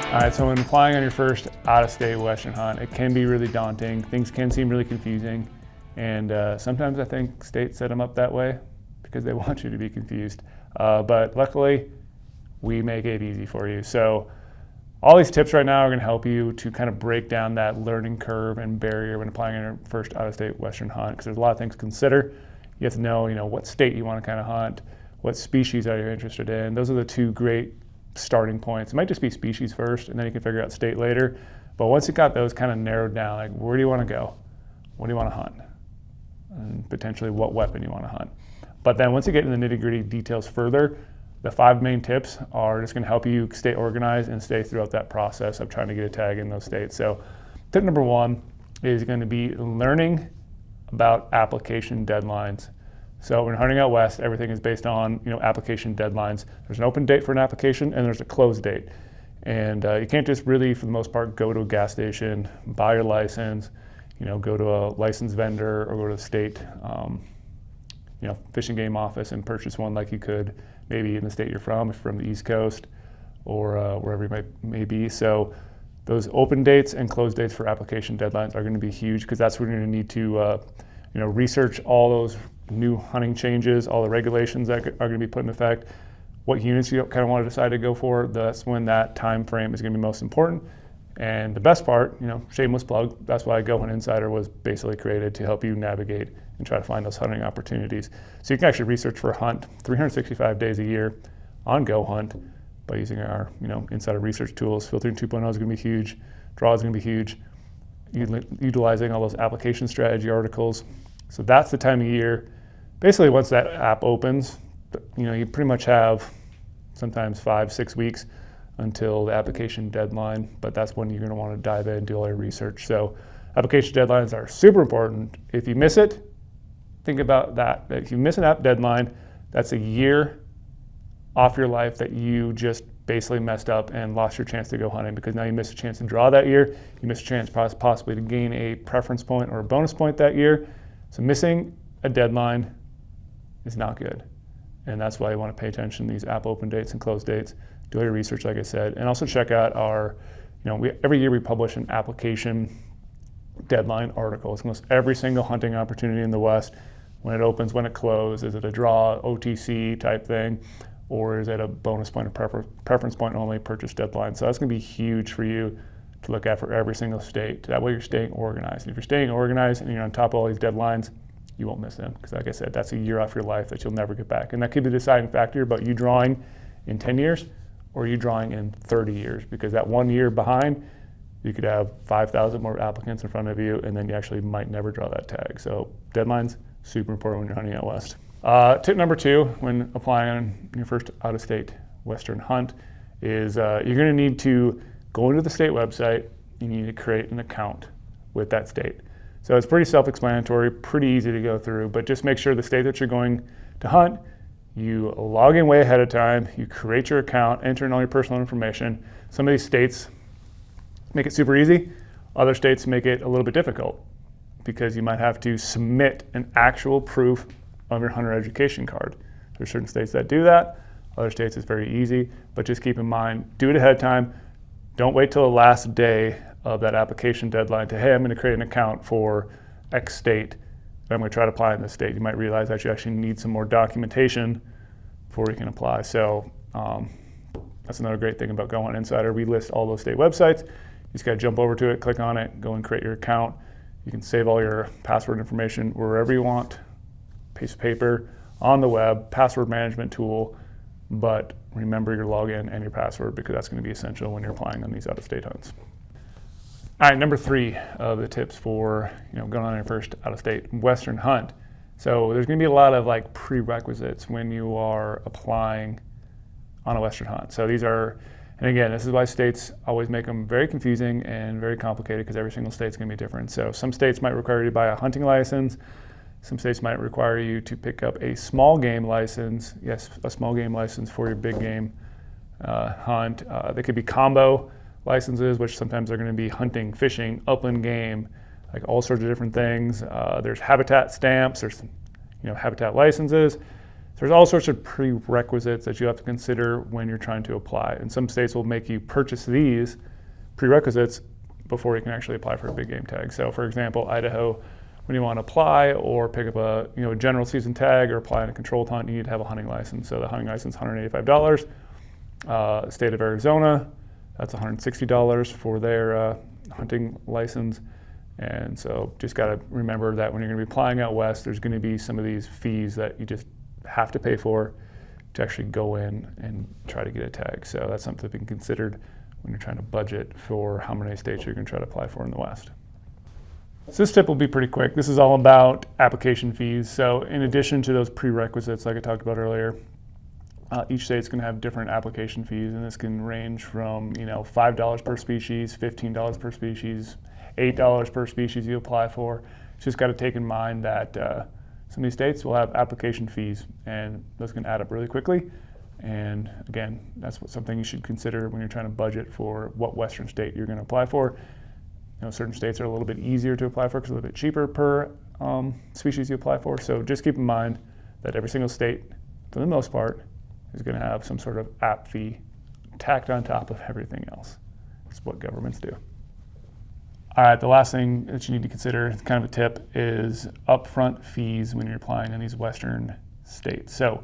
All right, so when applying on your first out-of-state Western hunt, it can be really daunting. Things can seem really confusing, and sometimes I think states set them up that way because they want you to be confused. But luckily, we make it easy for you. So all these tips right now are going to help you to kind of break down that learning curve and barrier when applying on your first out-of-state Western hunt, because there's a lot of things to consider. You have to know, what state you want to kind of hunt, what species are you interested in. Those are the two great starting points. It might just be species first, and then you can figure out state later. But once you got those kind of narrowed down, like where do you want to go? What do you want to hunt? And potentially what weapon you want to hunt. But then once you get into the nitty-gritty details further, the 5 main tips are just going to help you stay organized and stay throughout that process of trying to get a tag in those states. So tip number 1 is going to be learning about application deadlines. So when hunting out west, everything is based on application deadlines. There's an open date for an application and there's a close date. And you can't just really, for the most part, go to a gas station, buy your license, go to a licensed vendor or go to the state fish and game office and purchase one like you could maybe in the state you're from, if you're from the East Coast or wherever you may be. So those open dates and close dates for application deadlines are going to be huge, because that's when you're going to need to research all those new hunting changes, all the regulations that are going to be put in effect, what units you kind of want to decide to go for. That's when that time frame is going to be most important. And the best part, shameless plug, that's why goHUNT Insider was basically created, to help you navigate and try to find those hunting opportunities. So you can actually research for a hunt 365 days a year on goHUNT by using our insider research tools. Filtering 2.0 is going to be huge. Draw is going to be huge. Utilizing all those application strategy articles. So that's the time of year. Basically, once that app opens, you pretty much have sometimes 5-6 weeks until the application deadline, but that's when you're going to want to dive in and do all your research. So application deadlines are super important. If you miss it, think about that. If you miss an app deadline, that's a year off your life that you just basically messed up and lost your chance to go hunting, because now you missed a chance to draw that year. You missed a chance possibly to gain a preference point or a bonus point that year. So missing a deadline is not good. And that's why you want to pay attention to these app open dates and close dates. Do all your research, like I said, and also check out our, every year we publish an application deadline article. It's almost every single hunting opportunity in the West. When it opens, when it closes, is it a draw, OTC type thing, or is it a bonus point or preference point only purchase deadline? So that's going to be huge for you to look at for every single state. That way you're staying organized. And if you're staying organized and you're on top of all these deadlines, you won't miss them, because like I said, that's a year off your life that you'll never get back. And that could be the deciding factor about you drawing in 10 years or you drawing in 30 years, because that 1 year behind, you could have 5,000 more applicants in front of you, and then you actually might never draw that tag. So deadlines, super important when you're hunting out west. Tip number 2, when applying on your first out-of-state Western hunt, is you're going to need to go into the state website. You need to create an account with that state. So it's pretty self-explanatory, pretty easy to go through, but just make sure the state that you're going to hunt, you log in way ahead of time, you create your account, enter in all your personal information. Some of these states make it super easy. Other states make it a little bit difficult, because you might have to submit an actual proof of your hunter education card. There's certain states that do that. Other states it's very easy, but just keep in mind, do it ahead of time. Don't wait till the last day of that application deadline to, hey, I'm going to create an account for X state, and I'm going to try to apply in this state. You might realize that you actually need some more documentation before you can apply. So that's another great thing about goHUNT Insider. We list all those state websites. You just got to jump over to it, click on it, go and create your account. You can save all your password information wherever you want, piece of paper, on the web, password management tool, but remember your login and your password, because that's going to be essential when you're applying on these out-of-state hunts. All right, number 3 of the tips for going on your first out-of-state Western hunt. So there's going to be a lot of prerequisites when you are applying on a Western hunt. So these are, and again, this is why states always make them very confusing and very complicated, because every single state's going to be different. So some states might require you to buy a hunting license. Some states might require you to pick up a small game license. Yes, a small game license for your big game hunt. They could be combo licenses, which sometimes are going to be hunting, fishing, upland game, like all sorts of different things. There's habitat stamps, there's habitat licenses. there's all sorts of prerequisites that you have to consider when you're trying to apply. And some states will make you purchase these prerequisites before you can actually apply for a big game tag. So for example, Idaho, when you want to apply or pick up a general season tag or apply on a controlled hunt, you need to have a hunting license. So the hunting license is $185. State of Arizona, that's $160 for their hunting license. And so just got to remember that when you're going to be applying out west, there's going to be some of these fees that you just have to pay for to actually go in and try to get a tag. So that's something to be considered when you're trying to budget for how many states you're going to try to apply for in the west. So this tip will be pretty quick. This is all about application fees. So in addition to those prerequisites like I talked about earlier, each state's going to have different application fees, and this can range from $5 per species, $15 per species, $8 per species you apply for. Just got to take in mind that some of these states will have application fees, and those can add up really quickly. And again, that's something you should consider when you're trying to budget for what western state you're going to apply for. Certain states are a little bit easier to apply for because they're a little bit cheaper per species you apply for. So just keep in mind that every single state, for the most part, is going to have some sort of app fee tacked on top of everything else. That's what governments do. All right, the last thing that you need to consider, kind of a tip, is upfront fees when you're applying in these western states. So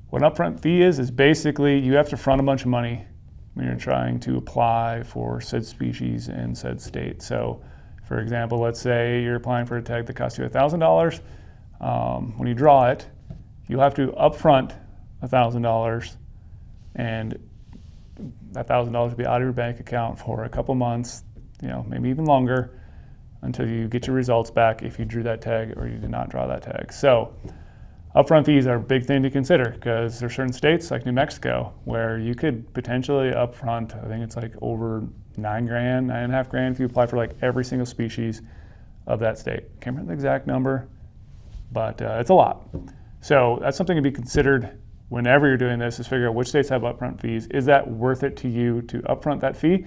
what an upfront fee is basically you have to front a bunch of money when you're trying to apply for said species in said state. So for example, let's say you're applying for a tag that costs you $1,000. When you draw it, you have to upfront $1,000, and that $1,000 will be out of your bank account for a couple months, maybe even longer, until you get your results back if you drew that tag or you did not draw that tag. So upfront fees are a big thing to consider because there are certain states like New Mexico where you could potentially upfront, I think it's like over $9,500 if you apply for like every single species of that state. Can't remember the exact number, but it's a lot. So that's something to be considered whenever you're doing this, is figure out which states have upfront fees. Is that worth it to you to upfront that fee?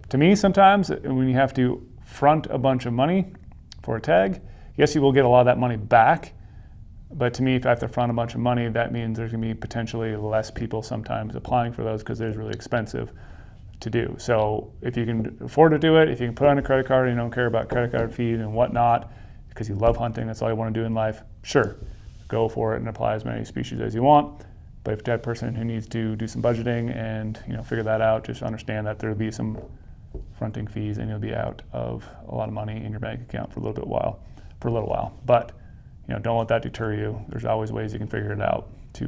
To me, sometimes when you have to front a bunch of money for a tag, yes, you will get a lot of that money back. But to me, if I have to front a bunch of money, that means there's going to be potentially less people sometimes applying for those because they're really expensive to do. So if you can afford to do it, if you can put on a credit card and you don't care about credit card fees and whatnot, because you love hunting, that's all you want to do in life, sure, go for it and apply as many species as you want. But if you're that person who needs to do some budgeting and figure that out, just understand that there'll be some fronting fees and you'll be out of a lot of money in your bank account for a little while. But don't let that deter you. There's always ways you can figure it out to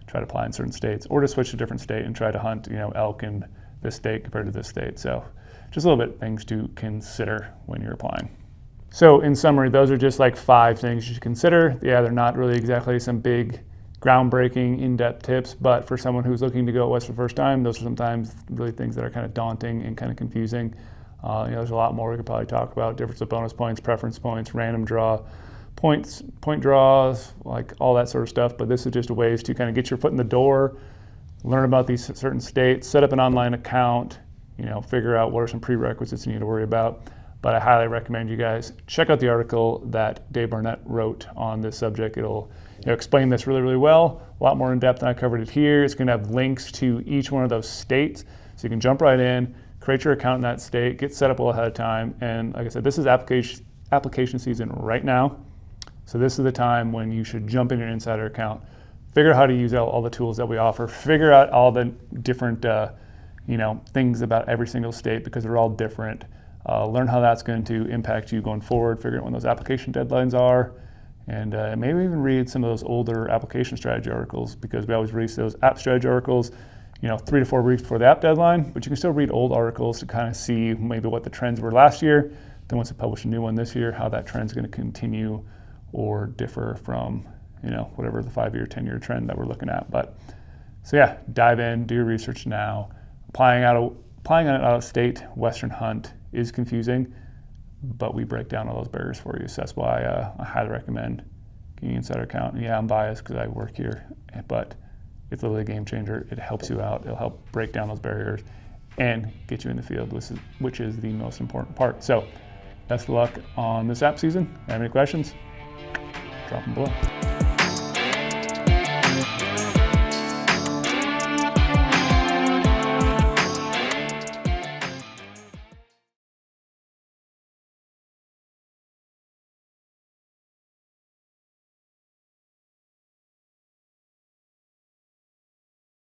try to apply in certain states, or to switch to a different state and try to hunt elk in this state compared to this state. So just a little bit things to consider when you're applying. So in summary, those are just like 5 things you should consider. Yeah, they're not really exactly some big groundbreaking in-depth tips, but for someone who's looking to go west for the first time, those are sometimes really things that are kind of daunting and kind of confusing. There's a lot more we could probably talk about: difference of bonus points, preference points, random draw, point draws, like all that sort of stuff. But this is just ways to kind of get your foot in the door, learn about these certain states, set up an online account, figure out what are some prerequisites you need to worry about. But I highly recommend you guys check out the article that Dave Barnett wrote on this subject. It'll explain this really, really well, a lot more in depth than I covered it here. It's going to have links to each one of those states, so you can jump right in, create your account in that state, get set up well ahead of time. And like I said, this is application season right now. So this is the time when you should jump in your insider account, figure out how to use all the tools that we offer, figure out all the different things about every single state because they're all different. Learn how that's going to impact you going forward, figure out when those application deadlines are, and maybe even read some of those older application strategy articles, because we always release those app strategy articles 3 to 4 weeks before the app deadline, but you can still read old articles to kind of see maybe what the trends were last year. Then once we publish a new one this year, how that trend's going to continue or differ from whatever the 5-year, 10-year trend that we're looking at. But so yeah, dive in, do your research now. Applying on an out-of-state Western hunt is confusing, but we break down all those barriers for you. So that's why I highly recommend getting an insider account. And yeah, I'm biased because I work here, but it's literally a game changer. It helps you out. It'll help break down those barriers and get you in the field, which is the most important part. So best of luck on this app season. If you have any questions, drop them below. Bye.